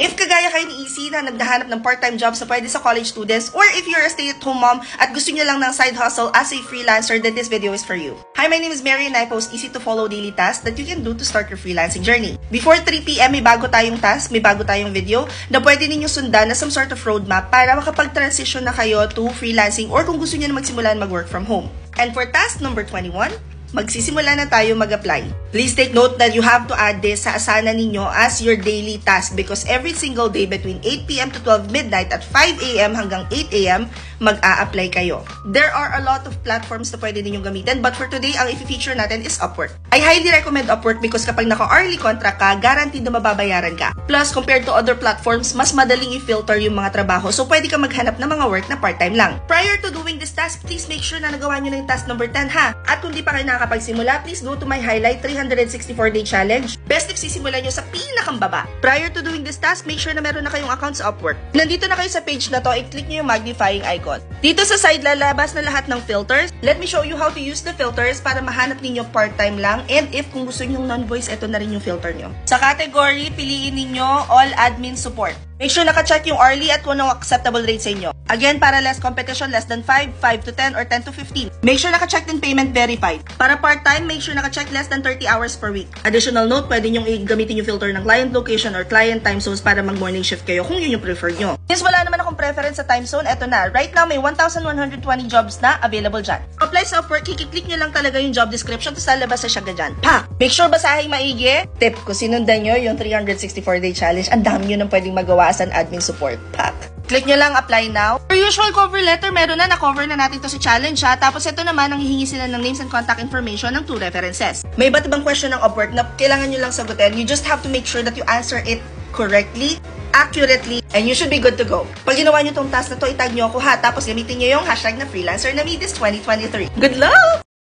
If kagaya kayo ni EC na naghahanap ng part-time jobs na pwede sa college students, or if you're a stay-at-home mom at gusto nyo lang ng side hustle as a freelancer, then this video is for you. Hi, my name is Mary and I post easy-to-follow daily tasks that you can do to start your freelancing journey. Before 3 p.m., may bago tayong task, may bago tayong video na pwede ninyo sundan na some sort of roadmap para makapag-transition na kayo to freelancing or kung gusto nyo na magsimulan mag-work from home. And for task number 21, magsisimula na tayo mag-apply. Please take note that you have to add this sa asana ninyo as your daily task because every single day between 8 p.m. to 12 midnight at 5 a.m. hanggang 8 a.m. mag-a-apply kayo. There are a lot of platforms na pwede ninyong gamitin but for today, ang i-feature natin is Upwork. I highly recommend Upwork because kapag naka-hourly contract ka, guaranteed na mababayaran ka. Plus, compared to other platforms, mas madaling i-filter yung mga trabaho so pwede ka maghanap ng mga work na part-time lang. Prior to doing this task, please make sure na nagawa nyo na yung task number 10 ha. At kung di pa kayo nakakapagsimula, please go to my highlight 364-day challenge. Best if sisimulan nyo sa pinakang baba. Prior to doing this task, make sure na meron na kayong account sa Upwork. Nandito na kayo sa page na to, i-click nyo yung magnifying icon. Dito sa side, lalabas na lahat ng filters. Let me show you how to use the filters para mahanap ninyo part-time lang. And if kung gusto nyo non-voice, ito na rin yung filter nyo. Sa category, piliin ninyo all admin support. Make sure naka-check yung hourly at kung anong acceptable rate sa inyo. Again, para less competition, less than 5, 5 to 10, or 10 to 15. Make sure naka-check din payment verified. Para part-time, make sure naka-check less than 30 hours per week. Additional note, pwede nyong gamitin yung filter ng client location or client time zones para mag-morning shift kayo kung yun yung preferred nyo. Since wala naman akong preference sa time zone, eto na. Right now, may 1,120 jobs na available dyan. Apply sa Upwork, kikiklik nyo lang talaga yung job description tapos lalabas sa siya dyan. Pa! Make sure basahin maigi. Tip, kung sinundan nyo yung 364-day challenge, ang dami nyo nang pwedeng magawa as an admin support. Pak! Click nyo lang apply now. For usual cover letter, meron na-cover na natin to sa challenge ha. Tapos ito naman, ang hihingi sila ng names and contact information ng 2 references. May iba't ibang question ng Upwork na kailangan nyo lang sagutin. You just have to make sure that you answer it correctly, accurately, and you should be good to go. Pag ginawa nyo tong task na to, itag nyo ako ha. Tapos gamitin nyo yung hashtag na freelancer na me this 2023. Good luck!